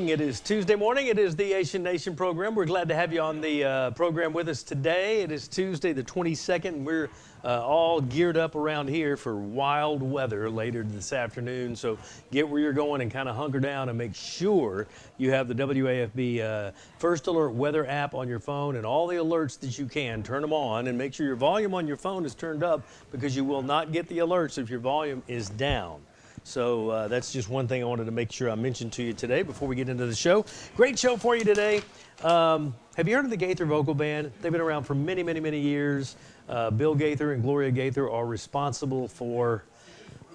It is Tuesday morning. It is the Ahysen Nation program. We're glad to have you on the program with us today. It is Tuesday the 22nd, and we're all geared up around here for wild weather later this afternoon. So get where you're going and kind of hunker down and make sure you have the WAFB First Alert weather app on your phone, and all the alerts that you can, turn them on, and make sure your volume on your phone is turned up, because you will not get the alerts if your volume is down. So that's just one thing I wanted to make sure I mentioned to you today before we get into the show. Great show for you today. Have you heard of the Gaither Vocal Band? They've been around for many, many, many years. Bill Gaither and Gloria Gaither are responsible for,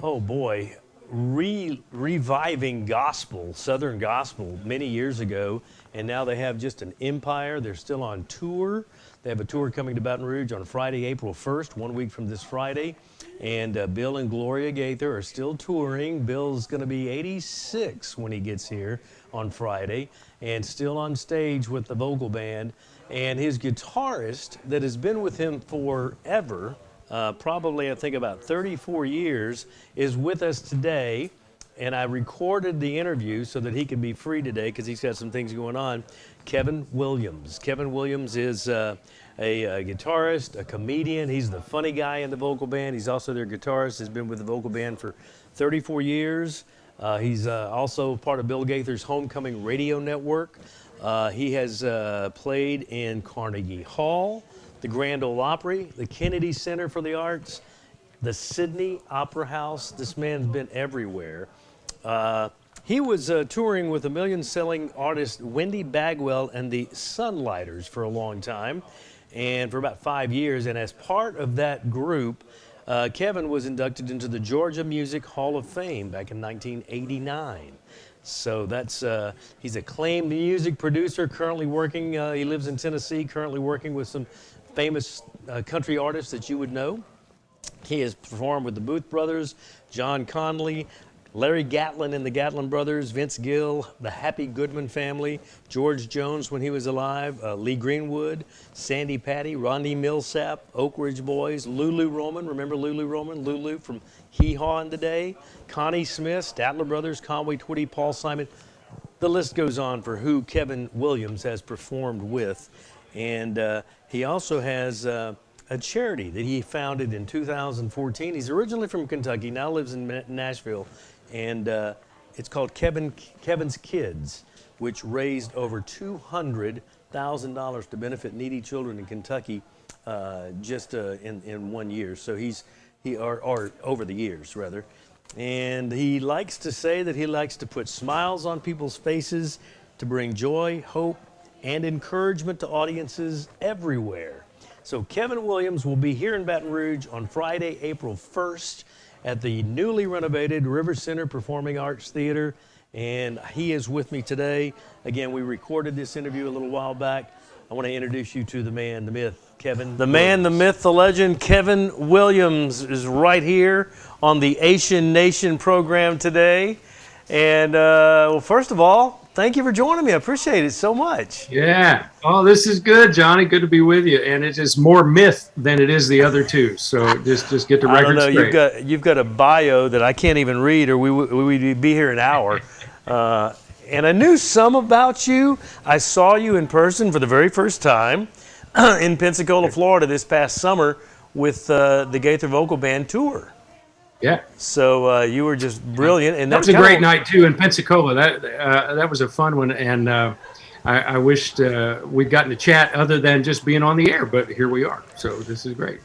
oh boy, reviving gospel, Southern gospel, many years ago. And now they have just an empire. They're still on tour. They have a tour coming to Baton Rouge on Friday, April 1st, 1 week from this Friday. And Bill and Gloria Gaither are still touring. Bill's going to be 86 when he gets here on Friday, and still on stage with the vocal band. And his guitarist that has been with him forever, probably I think about 34 years, is with us today. And I recorded the interview so that he could be free today because he's got some things going on. Kevin Williams. Kevin Williams is a guitarist, a comedian. He's the funny guy in the vocal band. He's also their guitarist. He's been with the vocal band for 34 years. He's also part of Bill Gaither's Homecoming Radio Network. He has played in Carnegie Hall, the Grand Ole Opry, the Kennedy Center for the Arts, the Sydney Opera House. This man's been everywhere. He was touring with a million-selling artist Wendy Bagwell and the Sunlighters for a long time, and for about 5 years. And as part of that group, Kevin was inducted into the Georgia Music Hall of Fame back in 1989. So that's he's an acclaimed music producer, currently working, he lives in Tennessee, currently working with some famous country artists that you would know. He has performed with the Booth Brothers, John Conley, Larry Gatlin and the Gatlin Brothers, Vince Gill, the Happy Goodman family, George Jones when he was alive, Lee Greenwood, Sandy Patty, Rodney Millsap, Oak Ridge Boys, Lulu Roman, remember Lulu Roman? Lulu from Hee Haw in the Day, Connie Smith, Statler Brothers, Conway Twitty, Paul Simon. The list goes on for who Kevin Williams has performed with. And he also has a charity that he founded in 2014. He's originally from Kentucky, now lives in Nashville. And it's called Kevin's Kids, which raised over $200,000 to benefit needy children in Kentucky just in 1 year. So or over the years rather. And he likes to say that he likes to put smiles on people's faces to bring joy, hope, and encouragement to audiences everywhere. So Kevin Williams will be here in Baton Rouge on Friday, April 1st. At the newly renovated River Center Performing Arts Theater, and he is with me today. Again, we recorded this interview a little while back. I want to introduce you to the man, the myth, Kevin. The man, the myth, the legend, Kevin Williams is right here on the Ahysen Nation program today. And well, first of all, thank you for joining me. I appreciate it so much. Yeah. Oh, this is good, Johnny. Good to be with you. And it is more myth than it is the other two. So just get the record straight. You've got a bio that I can't even read, or we would be here an hour. And I knew some about you. I saw you in person for the very first time in Pensacola, Florida this past summer with the Gaither Vocal Band tour. Yeah. So you were just brilliant, and that was a great night too in Pensacola. That was a fun one, and I wished we'd gotten to chat other than just being on the air, but here we are. So this is great.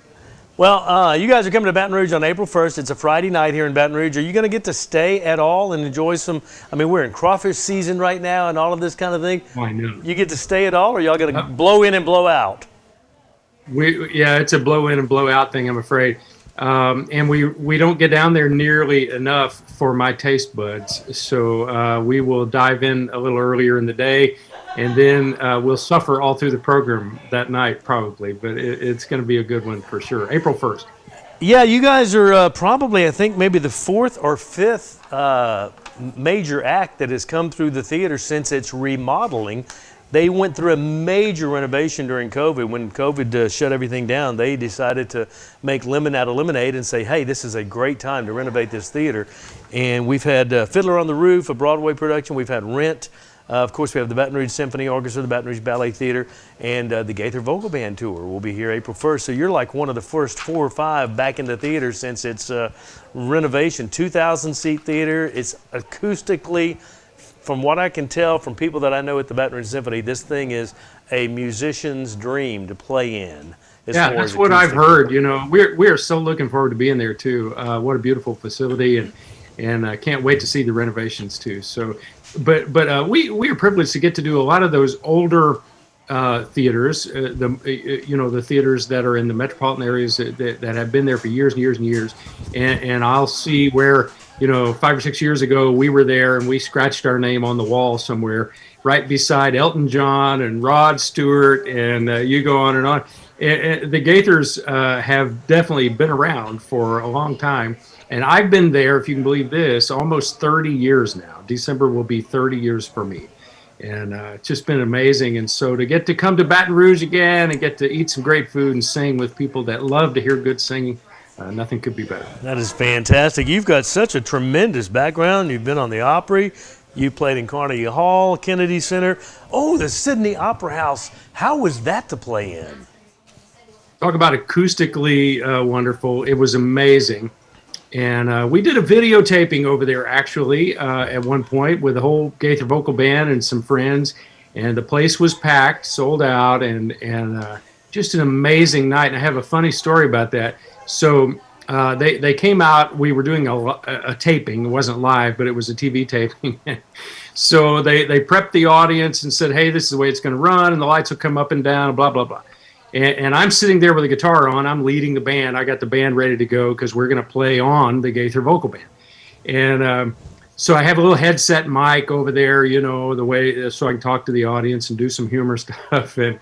Well, you guys are coming to Baton Rouge on April 1st. It's a Friday night here in Baton Rouge. Are you going to get to stay at all and enjoy some? I mean, we're in crawfish season right now and all of this kind of thing. Oh, I know. You get to stay at all, or y'all going to blow in and blow out? Yeah, it's a blow in and blow out thing, I'm afraid. And we don't get down there nearly enough for my taste buds. So we will dive in a little earlier in the day, and then we'll suffer all through the program that night probably. But it's going to be a good one for sure. April 1st. Yeah, you guys are probably, I think, maybe the fourth or fifth major act that has come through the theater since its remodeling. They went through a major renovation during COVID. When COVID shut everything down, they decided to make lemon out of lemonade and say, hey, this is a great time to renovate this theater. And we've had Fiddler on the Roof, a Broadway production. We've had Rent. Of course, we have the Baton Rouge Symphony Orchestra, the Baton Rouge Ballet Theater, and the Gaither Vocal Band Tour will be here April 1st. So you're like one of the first 4 or 5 back in the theater since its renovation. 2,000-seat theater. It's acoustically, from what I can tell from people that I know at the Baton Rouge Symphony, this thing is a musician's dream to play in. Yeah, that's what I've heard. You know, we are so looking forward to being there too. What a beautiful facility, and I can't wait to see the renovations too. So, but we are privileged to get to do a lot of those older theaters. The theaters that are in the metropolitan areas that have been there for years and years and years, and I'll see where. 5 or 6 years ago, we were there and we scratched our name on the wall somewhere right beside Elton John and Rod Stewart, and you go on and on. The Gaithers have definitely been around for a long time. And I've been there, if you can believe this, almost 30 years now. December will be 30 years for me. And it's just been amazing. And so to get to come to Baton Rouge again and get to eat some great food and sing with people that love to hear good singing, nothing could be better. That is fantastic. You've got such a tremendous background. You've been on the Opry. You played in Carnegie Hall, Kennedy Center. Oh, the Sydney Opera House. How was that to play in? Talk about acoustically wonderful. It was amazing. And we did a videotaping over there, actually, at one point with the whole Gaither Vocal Band and some friends. And the place was packed, sold out, and just an amazing night. And I have a funny story about that. So they came out. We were doing a taping. It wasn't live, but it was a TV taping. So they prepped the audience and said, hey, this is the way it's going to run, and the lights will come up and down, blah, blah, blah. And I'm sitting there with a guitar on. I'm leading the band. I got the band ready to go because we're going to play on the Gaither Vocal Band. And so I have a little headset mic over there, the way so I can talk to the audience and do some humor stuff. And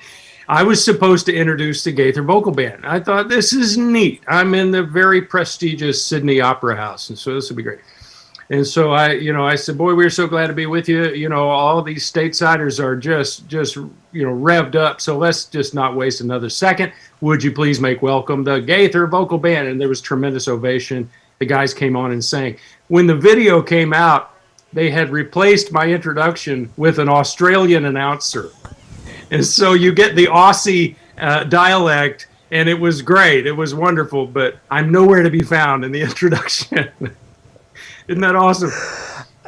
I was supposed to introduce the Gaither Vocal Band. I thought, this is neat. I'm in the very prestigious Sydney Opera House, and so this would be great. And so I said, boy, we're so glad to be with you. All these stateside are just revved up. So let's just not waste another second. Would you please make welcome the Gaither Vocal Band? And there was tremendous ovation. The guys came on and sang. When the video came out, they had replaced my introduction with an Australian announcer. And so you get the Aussie dialect, and it was great. It was wonderful, but I'm nowhere to be found in the introduction. Isn't that awesome?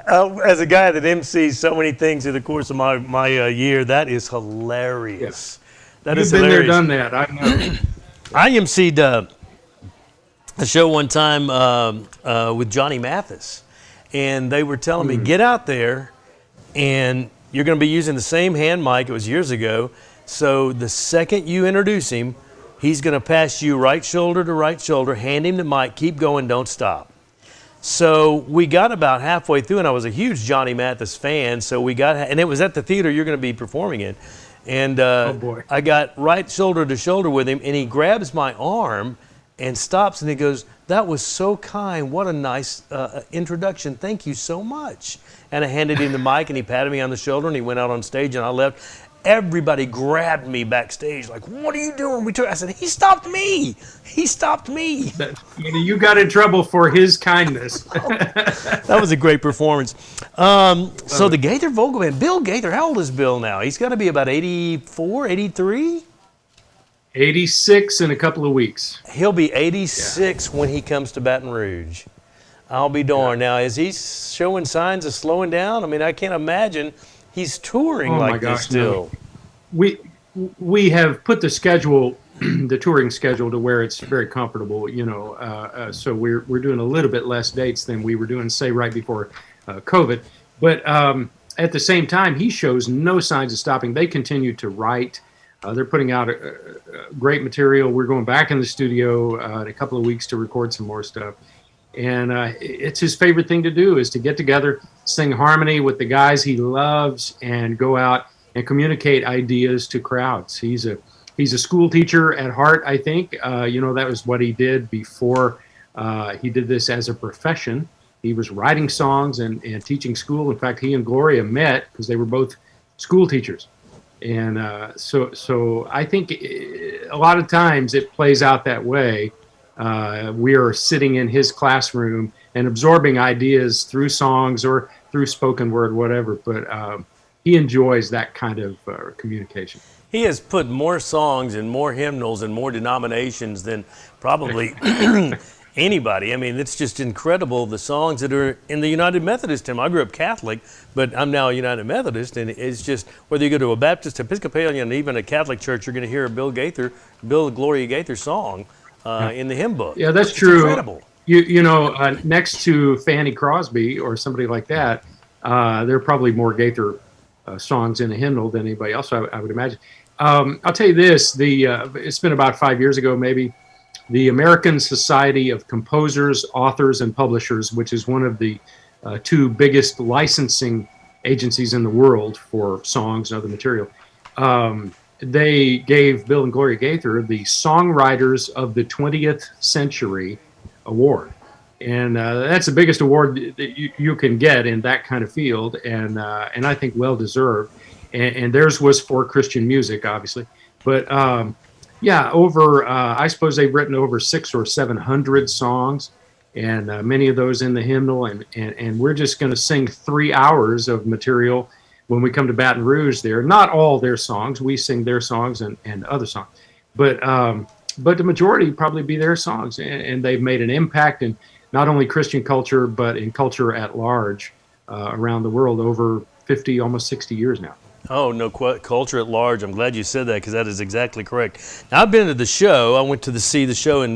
As a guy that MCs so many things in the course of my year, that is hilarious. Yeah. You've been hilarious. There, done that. I know. I MC'd a show one time with Johnny Mathis, and they were telling me, get out there, and you're going to be using the same hand mic. It was years ago. So the second you introduce him, he's going to pass you right shoulder to right shoulder, hand him the mic, keep going, don't stop. So we got about halfway through, and I was a huge Johnny Mathis fan. So and it was at the theater you're going to be performing in. And I got right shoulder to shoulder with him, and he grabs my arm and stops, and he goes, that was so kind. What a nice introduction. Thank you so much. And I handed him the mic, and he patted me on the shoulder, and he went out on stage, and I left. Everybody grabbed me backstage, like, what are you doing? I said, he stopped me. He stopped me. You got in trouble for his kindness. That was a great performance. So the Gaither Vocal Band, Bill Gaither, how old is Bill now? He's got to be about 84, 83? 86 in a couple of weeks. He'll be 86 when he comes to Baton Rouge. I'll be darned. Now, is he showing signs of slowing down? I mean, I can't imagine he's touring this still. No. We have put the schedule the touring schedule to where it's very comfortable, so we're doing a little bit less dates than we were doing, say, right before COVID. But at the same time, he shows no signs of stopping. They continue to write. They're putting out great material. We're going back in the studio in a couple of weeks to record some more stuff. And it's his favorite thing to do is to get together, sing harmony with the guys he loves, and go out and communicate ideas to crowds. He's a school teacher at heart, I think. That was what he did before he did this as a profession. He was writing songs and teaching school. In fact, he and Gloria met because they were both school teachers. And so I think a lot of times it plays out that way. We are sitting in his classroom and absorbing ideas through songs or through spoken word, whatever. But he enjoys that kind of communication. He has put more songs and more hymnals and more denominations than probably anybody. I mean, it's just incredible, the songs that are in the United Methodist hymn. I grew up Catholic, but I'm now a United Methodist, and it's just, whether you go to a Baptist, Episcopalian, even a Catholic church, you're going to hear a Bill Gloria Gaither song in the hymn book. Yeah, that's true. Incredible. Next to Fanny Crosby or somebody like that, there are probably more Gaither songs in a hymnal than anybody else, I would imagine. I'll tell you this, it's been about 5 years ago maybe, the American Society of Composers, Authors, and Publishers, which is one of the two biggest licensing agencies in the world for songs and other material, they gave Bill and Gloria Gaither the Songwriters of the 20th Century Award. And that's the biggest award that you can get in that kind of field, and I think well-deserved. And theirs was for Christian music, obviously. But I suppose they've written over 600 or 700 songs, and many of those in the hymnal. And we're just going to sing 3 hours of material when we come to Baton Rouge there. Not all their songs. We sing their songs and other songs. But the majority probably be their songs. And they've made an impact in not only Christian culture, but in culture at large around the world over 50, almost 60 years now. Oh, no, culture at large. I'm glad you said that, because that is exactly correct. Now, I've been to the show. I went to see the show in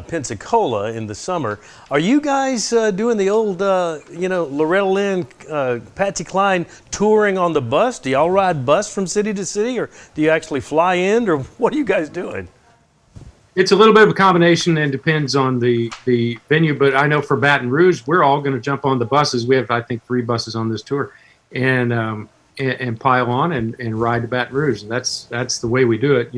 Pensacola in the summer. Are you guys doing the old, Loretta Lynn, Patsy Cline touring on the bus? Do y'all ride bus from city to city, or do you actually fly in, or what are you guys doing? It's a little bit of a combination and depends on the venue, but I know for Baton Rouge, we're all going to jump on the buses. We have, I think, 3 buses on this tour, and pile on and ride to Baton Rouge. And that's the way we do it.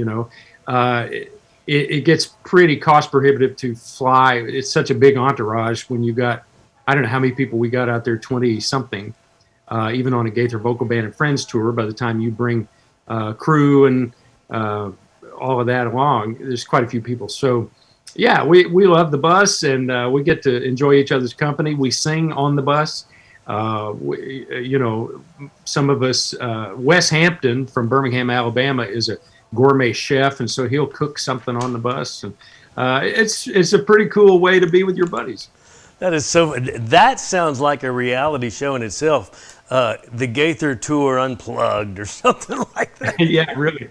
It gets pretty cost prohibitive to fly. It's such a big entourage when you got, I don't know how many people we got out there, 20 something, even on a Gaither Vocal Band and Friends tour. By the time you bring crew and all of that along, there's quite a few people. So yeah, we love the bus, and we get to enjoy each other's company. We sing on the bus. Some of us, Wes Hampton from Birmingham, Alabama, is a gourmet chef, and so he'll cook something on the bus, and it's a pretty cool way to be with your buddies. That sounds like a reality show in itself. The Gaither Tour Unplugged or something like that. Yeah, really.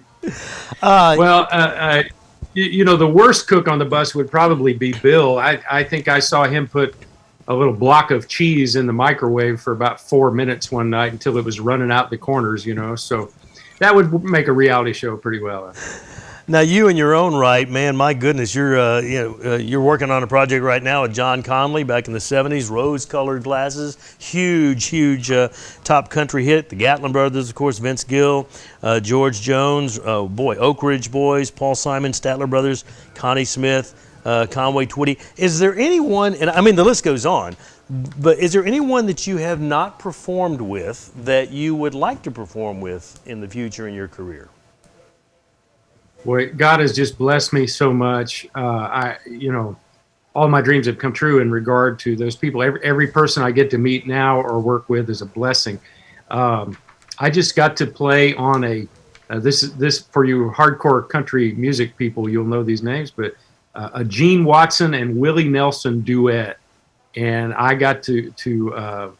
The worst cook on the bus would probably be Bill. I think I saw him put a little block of cheese in the microwave for about 4 minutes one night until it was running out the corners, so that would make a reality show pretty well. Now, you in your own right, man, my goodness, you're working on a project right now with John Conley back in the 70s, Rose-Colored Glasses, huge top country hit. The Gatlin Brothers, of course, Vince Gill, George Jones, Oak Ridge Boys, Paul Simon, Statler Brothers, Connie Smith, Conway Twitty. Is there anyone, and I mean the list goes on, but is there anyone that you have not performed with that you would like to perform with in the future in your career? Boy, God has just blessed me so much. All my dreams have come true in regard to those people. Every person I get to meet now or work with is a blessing. I just got to play on this for you hardcore country music people, you'll know these names, but a Gene Watson and Willie Nelson duet. And I got to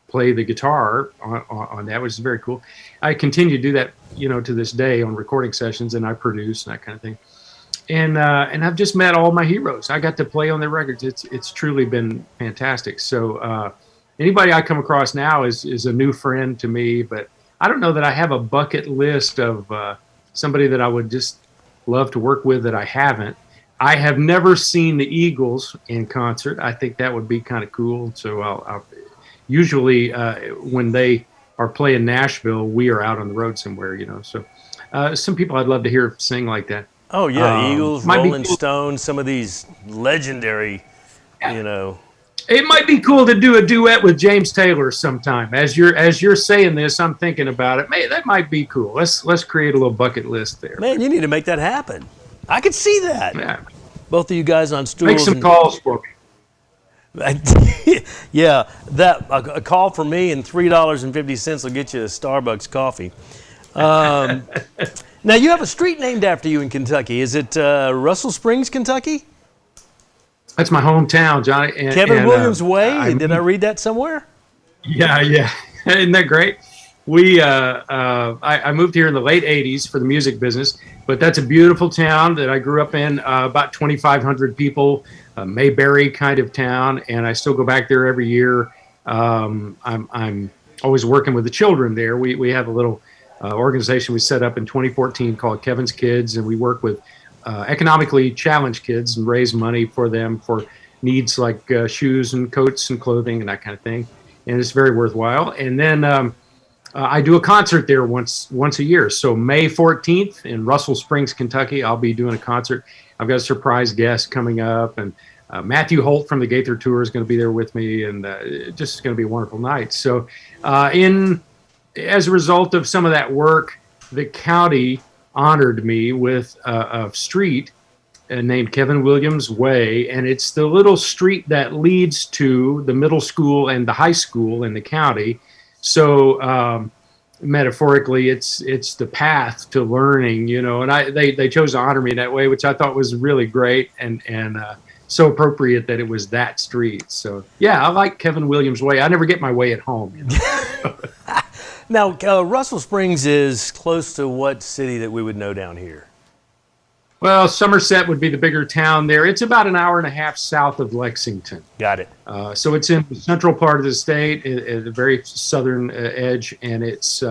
play the guitar on that, which is very cool. I continue to do that, to this day on recording sessions, and I produce and that kind of thing. And I've just met all my heroes. I got to play on their records. It's truly been fantastic. So anybody I come across now is a new friend to me, but I don't know that I have a bucket list of somebody that I would just love to work with that I haven't. I have never seen the Eagles in concert. I think that would be kind of cool. So I'll usually when they are playing Nashville, we are out on the road somewhere, So some people I'd love to hear sing like that. Oh yeah, Eagles, Rolling Stones, some of these legendary, It might be cool to do a duet with James Taylor sometime. As you're saying this, I'm thinking about it. Man, that might be cool. Let's create a little bucket list there. Man, you need to make that happen. I could see that. Yeah. Both of you guys on stools. Make some calls for me. Yeah, a call from me and $3.50 will get you a Starbucks coffee. Now you have a street named after you in Kentucky. Is it Russell Springs, Kentucky? That's my hometown, Johnny. Kevin Williams Way. Did I read that somewhere? Yeah. Isn't that great? I moved here in the late '80s for the music business, but that's a beautiful town that I grew up in. About 2,500 people, Mayberry kind of town, and I still go back there every year. I'm always working with the children there. We have a little organization we set up in 2014 called Kevin's Kids, and we work with economically challenged kids and raise money for them for needs like shoes and coats and clothing and that kind of thing. And it's very worthwhile. And then I do a concert there once a year. So May 14th in Russell Springs, Kentucky, I'll be doing a concert. I've got a surprise guest coming up, and Matthew Holt from the Gaither Tour is going to be there with me, and it's just going to be a wonderful night. So as a result of some of that work, the county honored me with a street named Kevin Williams Way, and it's the little street that leads to the middle school and the high school in the county. So metaphorically, it's the path to learning, and they chose to honor me that way, which I thought was really great and so appropriate that it was that street. So yeah, I like Kevin Williams Way. I never get my way at home. Now, Russell Springs is close to what city that we would know down here? Well, Somerset would be the bigger town there. It's about an hour and a half south of Lexington. Got it. So it's in the central part of the state, at the very southern edge, and it's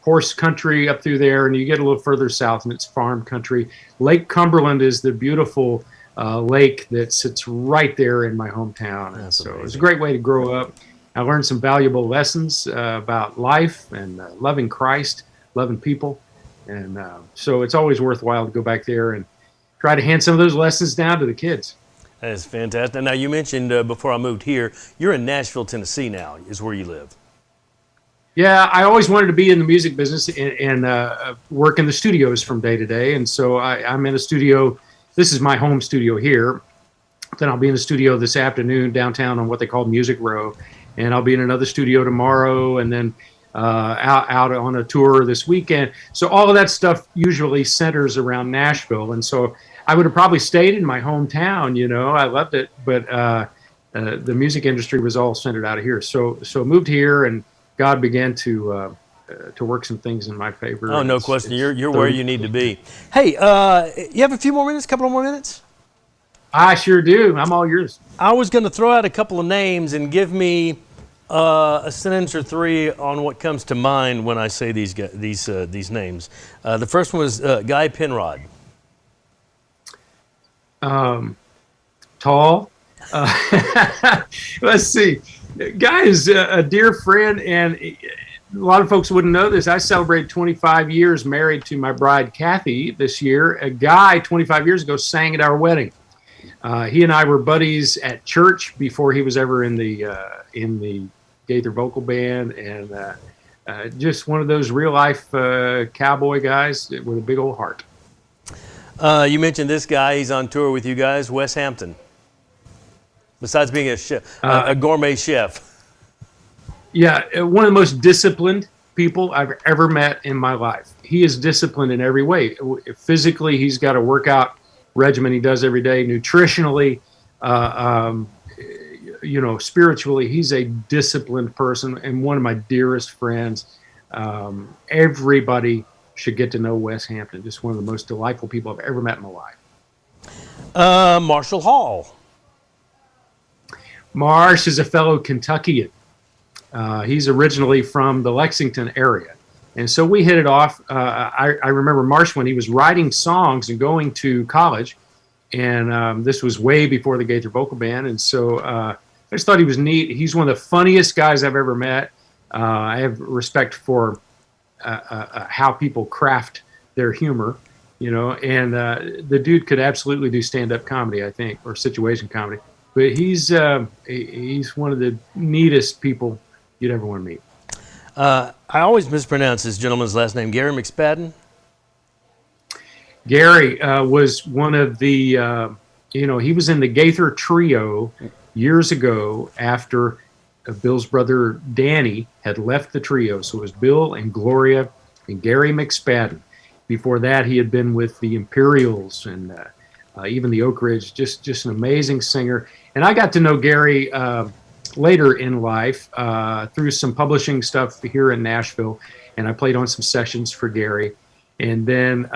horse country up through there, and you get a little further south, and it's farm country. Lake Cumberland is the beautiful lake that sits right there in my hometown. And so it's a great way to grow up. I learned some valuable lessons about life and loving Christ, loving people. And so it's always worthwhile to go back there and try to hand some of those lessons down to the kids. That is fantastic. Now, you mentioned before I moved here, you're in Nashville, Tennessee now, is where you live. Yeah, I always wanted to be in the music business and work in the studios from day to day. And so I'm in a studio. This is my home studio here. Then I'll be in the studio this afternoon downtown on what they call Music Row. And I'll be in another studio tomorrow, and then out on a tour this weekend. So all of that stuff usually centers around Nashville. And so I would have probably stayed in my hometown, I loved it, but the music industry was all centered out of here. So moved here, and God began to work some things in my favor. Oh, no question. You're where you need to be. Hey, you have a few more minutes, couple of more minutes? I sure do. I'm all yours. I was going to throw out a couple of names and give me a sentence or three on what comes to mind when I say these names. The first one was Guy Penrod. Tall. Let's see. Guy is a dear friend, and a lot of folks wouldn't know this. I celebrated 25 years married to my bride, Kathy, this year. A guy 25 years ago sang at our wedding. He and I were buddies at church before he was ever in the Gaither Vocal Band, and just one of those real life cowboy guys with a big old heart. You mentioned this guy. He's on tour with you guys, Wes Hampton. Besides being a chef, a gourmet chef. Yeah, one of the most disciplined people I've ever met in my life. He is disciplined in every way. Physically, he's got a workout regimen he does every day. Nutritionally, spiritually, he's a disciplined person and one of my dearest friends. Everybody should get to know Wes Hampton. Just one of the most delightful people I've ever met in my life. Marshall Hall. Marsh is a fellow Kentuckian. He's originally from the Lexington area. And so we hit it off. I remember Marsh when he was writing songs and going to college. And this was way before the Gaither Vocal Band. And so I just thought he was neat. He's one of the funniest guys I've ever met. I have respect for how people craft their humor, and the dude could absolutely do stand-up comedy, I think, or situation comedy. But he's one of the neatest people you'd ever want to meet. I always mispronounce this gentleman's last name, Gary McSpadden. Gary was one of the, he was in the Gaither trio years ago after Bill's brother Danny had left the trio. So it was Bill and Gloria and Gary McSpadden. Before that, he had been with the Imperials and even the Oak Ridge, just an amazing singer. And I got to know Gary later in life through some publishing stuff here in Nashville, and I played on some sessions for Gary. And then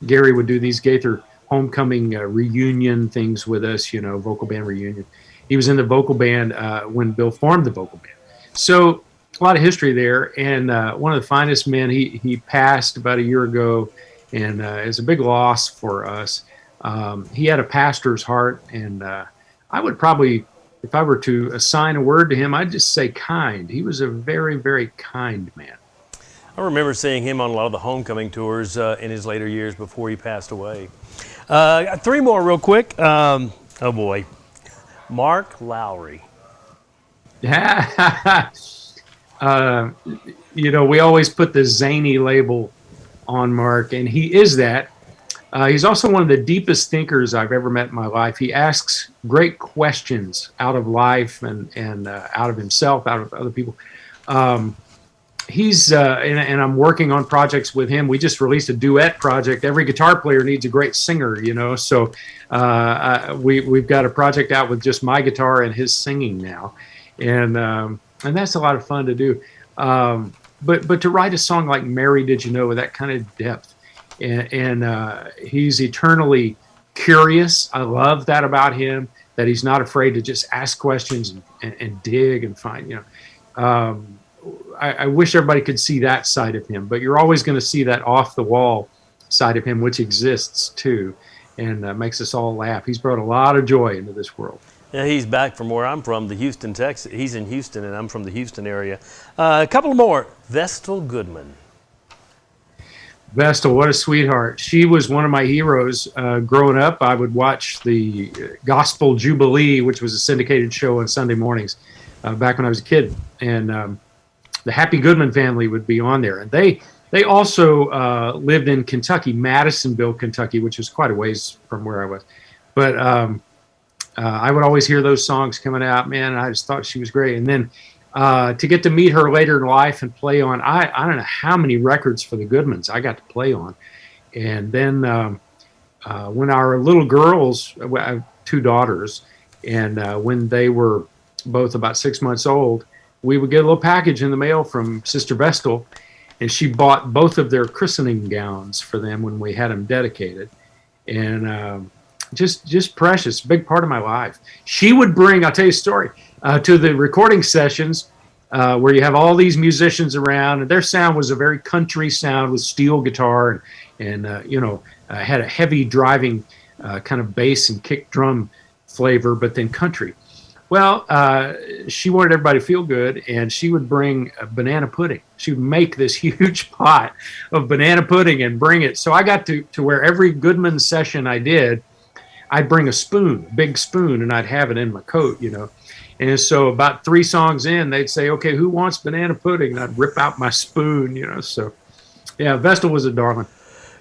Gary would do these Gaither homecoming reunion things with us, vocal band reunion. He was in the vocal band when Bill formed the vocal band. So a lot of history there, and one of the finest men. He passed about a year ago, and it's a big loss for us. He had a pastor's heart, and I would probably, if I were to assign a word to him, I'd just say kind. He was a very, very kind man. I remember seeing him on a lot of the homecoming tours in his later years before he passed away. Got three more real quick. Oh boy, Mark Lowry. Yeah. We always put the zany label on Mark, and he is that. He's also one of the deepest thinkers I've ever met in my life. He asks great questions out of life and out of himself, out of other people. He's and I'm working on projects with him. We just released a duet project. Every guitar player needs a great singer, so we've got a project out with just my guitar and his singing now, and that's a lot of fun to do. But to write a song like "Mary, Did You Know" with that kind of depth, and he's eternally curious. I love that about him, that he's not afraid to just ask questions and dig and find. I wish everybody could see that side of him, but you're always going to see that off the wall side of him, which exists too, and makes us all laugh. He's brought a lot of joy into this world. Yeah, he's back from where I'm from, the Houston, Texas. He's in Houston, and I'm from the Houston area. A couple more. Vestal Goodman. Vestal, what a sweetheart. She was one of my heroes. Growing up, I would watch the Gospel Jubilee, which was a syndicated show on Sunday mornings back when I was a kid. And the Happy Goodman family would be on there. And they also lived in Kentucky, Madisonville, Kentucky, which is quite a ways from where I was. But I would always hear those songs coming out, man, and I just thought she was great. And then to get to meet her later in life and play on, I don't know how many records for the Goodmans I got to play on. And then when our little girls, I have two daughters, and when they were both about 6 months old, we would get a little package in the mail from Sister Vestal, and she bought both of their christening gowns for them when we had them dedicated. And just precious, big part of my life. She would bring, I'll tell you a story, to the recording sessions where you have all these musicians around, and their sound was a very country sound with steel guitar and had a heavy driving kind of bass and kick drum flavor, but then country. Well, she wanted everybody to feel good, and she would bring banana pudding. She would make this huge pot of banana pudding and bring it. So I got to where every Goodman session I did, I'd bring a spoon, a big spoon, and I'd have it in my coat, And so about 3 songs in, they'd say, okay, who wants banana pudding? And I'd rip out my spoon, So, yeah, Vestal was a darling.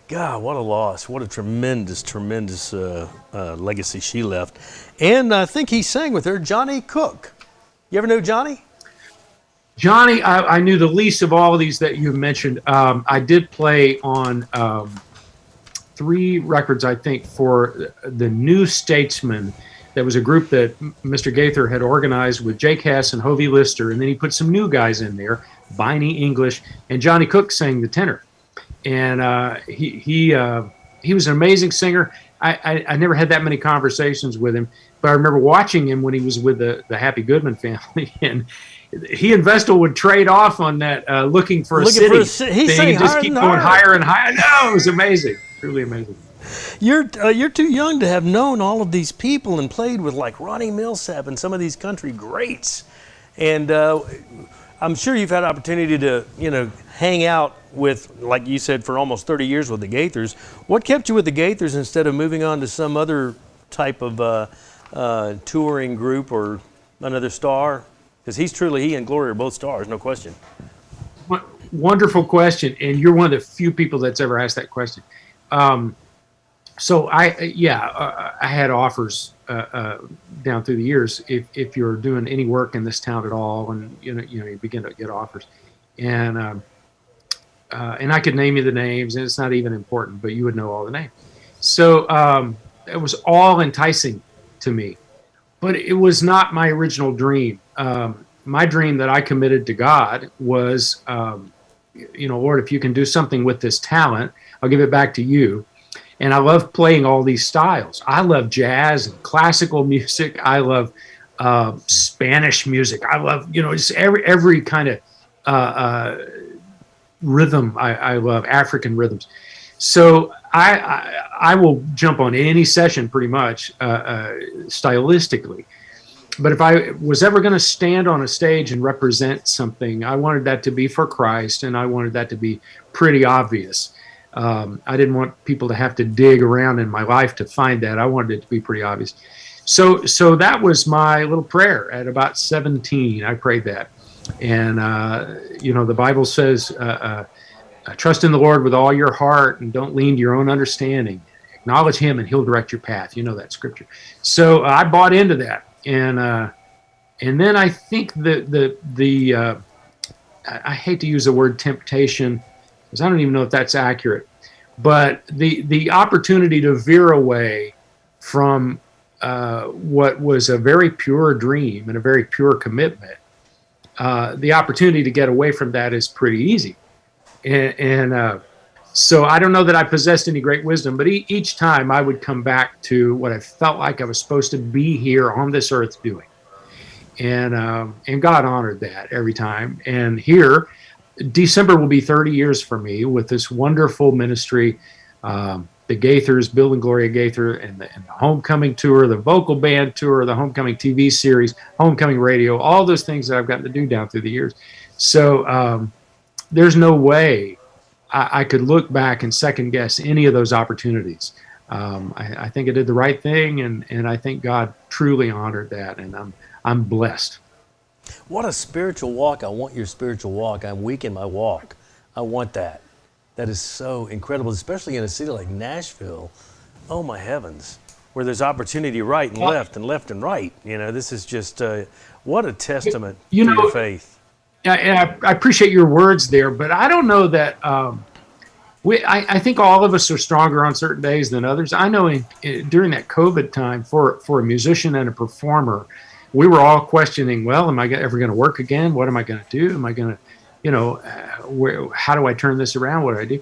God, what a loss. What a tremendous, tremendous legacy she left. And I think he sang with her, Johnny Cook. You ever know Johnny? Johnny, I knew the least of all of these that you mentioned. I did play on 3 records, I think, for the New Statesman. That was a group that Mr. Gaither had organized with Jake Hess and Hovey Lister, and then he put some new guys in there, Viney English, and Johnny Cook sang the tenor. And he was an amazing singer. I never had that many conversations with him, but I remember watching him when he was with the Happy Goodman family, and he and Vestal would trade off on that looking for a city He thing, just keep going higher and higher. No, it was amazing, truly amazing. You're too young to have known all of these people and played with like Ronnie Millsap and some of these country greats, and I'm sure you've had opportunity to hang out with, like you said, for almost 30 years with the Gaithers. What kept you with the Gaithers instead of moving on to some other type of touring group or another star? Because he and Gloria are both stars, no question. Wonderful question, and you're one of the few people that's ever asked that question. So I had offers down through the years. If you're doing any work in this town at all, and you begin to get offers, and I could name you the names, and it's not even important, but you would know all the names. So it was all enticing to me, but it was not my original dream. My dream that I committed to God was, Lord, if you can do something with this talent, I'll give it back to you. And I love playing all these styles. I love jazz and classical music. I love Spanish music. I love, just every kind of rhythm. I love African rhythms. So I will jump on any session pretty much stylistically. But if I was ever going to stand on a stage and represent something, I wanted that to be for Christ, and I wanted that to be pretty obvious. I didn't want people to have to dig around in my life to find that. I wanted it to be pretty obvious. So that was my little prayer at about 17. I prayed that. And, the Bible says, trust in the Lord with all your heart and don't lean to your own understanding. Acknowledge him and he'll direct your path. You know that scripture. So I bought into that. And then I think I hate to use the word temptation, because I don't even know if that's accurate, but the opportunity to veer away from what was a very pure dream and a very pure commitment, the opportunity to get away from that is pretty easy. And so I don't know that I possessed any great wisdom, but each time I would come back to what I felt like I was supposed to be here on this earth doing. And God honored that every time. And here, December will be 30 years for me with this wonderful ministry, the Gaithers, Bill and Gloria Gaither, and the Homecoming Tour, the Vocal Band Tour, the Homecoming TV series, Homecoming Radio, all those things that I've gotten to do down through the years. So there's no way I could look back and second guess any of those opportunities. I think I did the right thing, and I think God truly honored that, and I'm blessed. What a spiritual walk. I want your spiritual walk. I'm weak in my walk. I want that. That is so incredible, especially in a city like Nashville. Oh, my heavens, where there's opportunity right and left and right. This is just what a testament to your faith. I appreciate your words there, but I don't know that I think all of us are stronger on certain days than others. I know during that COVID time for a musician and a performer, we were all questioning, well, am I ever going to work again? What am I going to do? Am I going to, how do I turn this around? What do I do?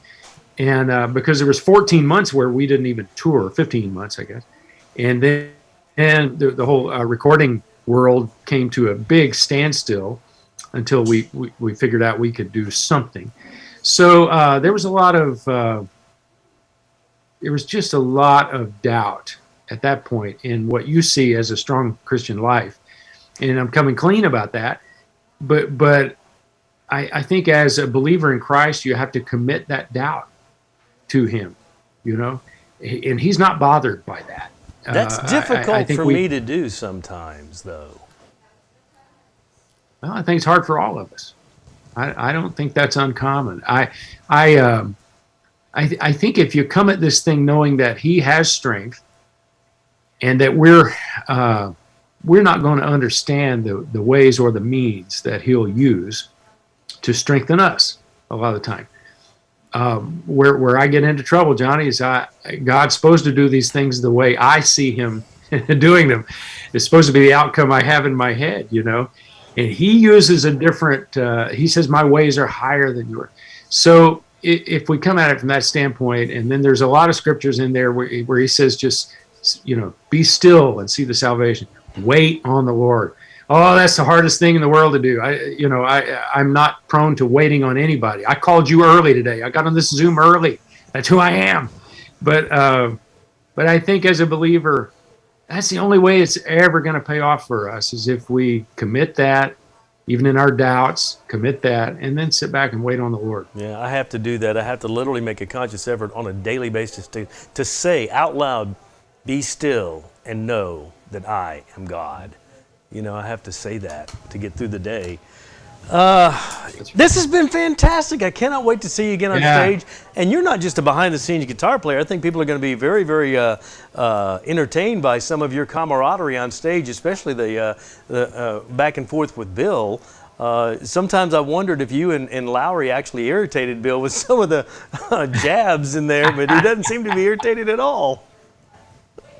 And because there was 14 months where we didn't even tour, 15 months, I guess. And then the whole recording world came to a big standstill until we figured out we could do something. So there was just a lot of doubt at that point in what you see as a strong Christian life. And I'm coming clean about that. But I think as a believer in Christ, you have to commit that doubt to him, and he's not bothered by that. That's difficult for me to do sometimes, though. Well, I think it's hard for all of us. I don't think that's uncommon. I think if you come at this thing knowing that he has strength, and that we're not going to understand the ways or the means that he'll use to strengthen us a lot of the time. Where I get into trouble, Johnny, is God's supposed to do these things the way I see him doing them. It's supposed to be the outcome I have in my head, you know. And he uses a different. He says, "My ways are higher than yours." So if we come at it from that standpoint, and then there's a lot of scriptures in there where he says, just, you know, be still and see the salvation. Wait on the Lord. Oh, that's the hardest thing in the world to do. I'm not prone to waiting on anybody. I called you early today. I got on this Zoom early. That's who I am. But I think as a believer, that's the only way it's ever going to pay off for us, is if we commit that, even in our doubts, commit that, and then sit back and wait on the Lord. Yeah, I have to do that. I have to literally make a conscious effort on a daily basis to say out loud, be still and know that I am God. You know, I have to say that to get through the day. This has been fantastic. I cannot wait to see you again on stage. And you're not just a behind-the-scenes guitar player. I think people are going to be very, very entertained by some of your camaraderie on stage, especially the back and forth with Bill. Sometimes I wondered if you and Lowry actually irritated Bill with some of the jabs in there, but he doesn't seem to be irritated at all.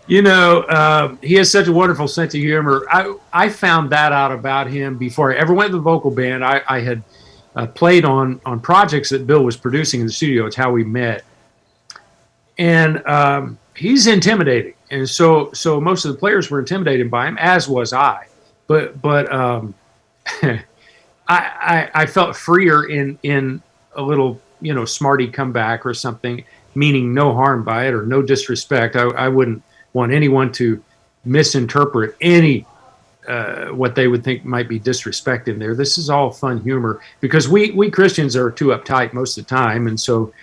You know, he has such a wonderful sense of humor. I found that out about him before I ever went to the vocal band. I had played on projects that Bill was producing in the studio. It's how we met. And he's intimidating. And so most of the players were intimidated by him, as was I. But I felt freer in a little, you know, smarty comeback or something, meaning no harm by it or no disrespect. I wouldn't want anyone to misinterpret any what they would think might be disrespect in there. This is all fun humor, because we Christians are too uptight most of the time, and so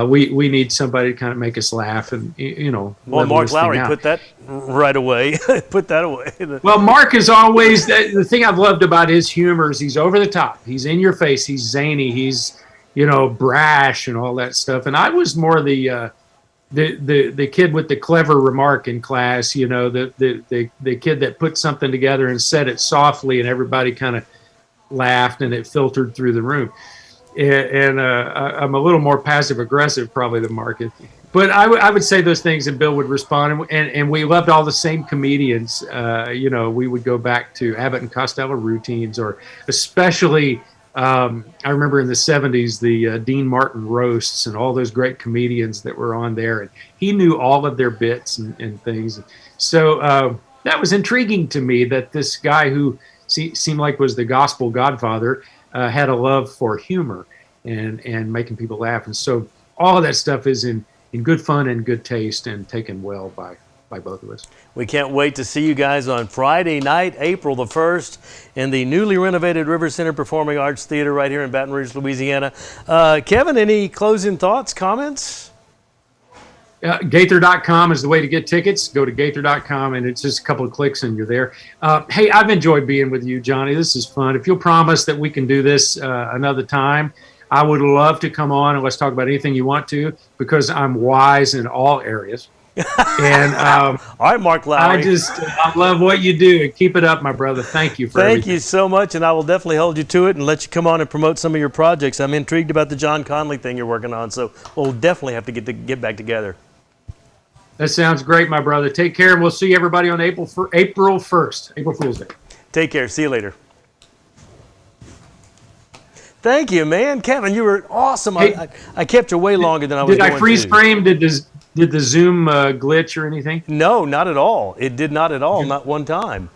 we need somebody to kind of make us laugh, and you know. Well, Mark Lowry put that right away. Put that away. Well, Mark is always the thing I've loved about his humor is he's over the top. He's in your face. He's zany. He's, you know, brash and all that stuff. And I was more the kid with the clever remark in class, you know, the kid that put something together and said it softly and everybody kind of laughed and it filtered through the room. And I'm a little more passive aggressive probably than Mark is. But I would say those things and Bill would respond. And we loved all the same comedians. You know, we would go back to Abbott and Costello routines, or especially I remember in the 70s, the Dean Martin roasts and all those great comedians that were on there. And he knew all of their bits and things. So that was intriguing to me, that this guy who seemed like was the gospel godfather had a love for humor and making people laugh. And so all of that stuff is in good fun and good taste and taken well by both of us. We can't wait to see you guys on Friday night, April the 1st, in the newly renovated River Center Performing Arts Theater right here in Baton Rouge, Louisiana. Kevin, any closing thoughts, comments? Gaither.com is the way to get tickets. Go to Gaither.com, and it's just a couple of clicks and you're there. Hey, I've enjoyed being with you, Johnny. This is fun. If you'll promise that we can do this another time, I would love to come on and let's talk about anything you want to, because I'm wise in all areas. And all right, Mark Lowry. I love what you do, and keep it up, my brother. Thank you for everything. Thank you so much, and I will definitely hold you to it and let you come on and promote some of your projects. I'm intrigued about the John Conley thing you're working on, so we'll definitely have to get back together. That sounds great, my brother. Take care, and we'll see everybody on April 1st, April Fool's Day. Take care. See you later. Thank you, man. Kevin, you were awesome. Hey, I kept you way longer than I was going to. Did I freeze frame? Did the Zoom glitch or anything? No, not at all. It did not at all, not one time.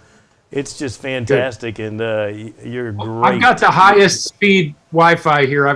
It's just fantastic, and you're great. I've got the highest speed Wi-Fi here.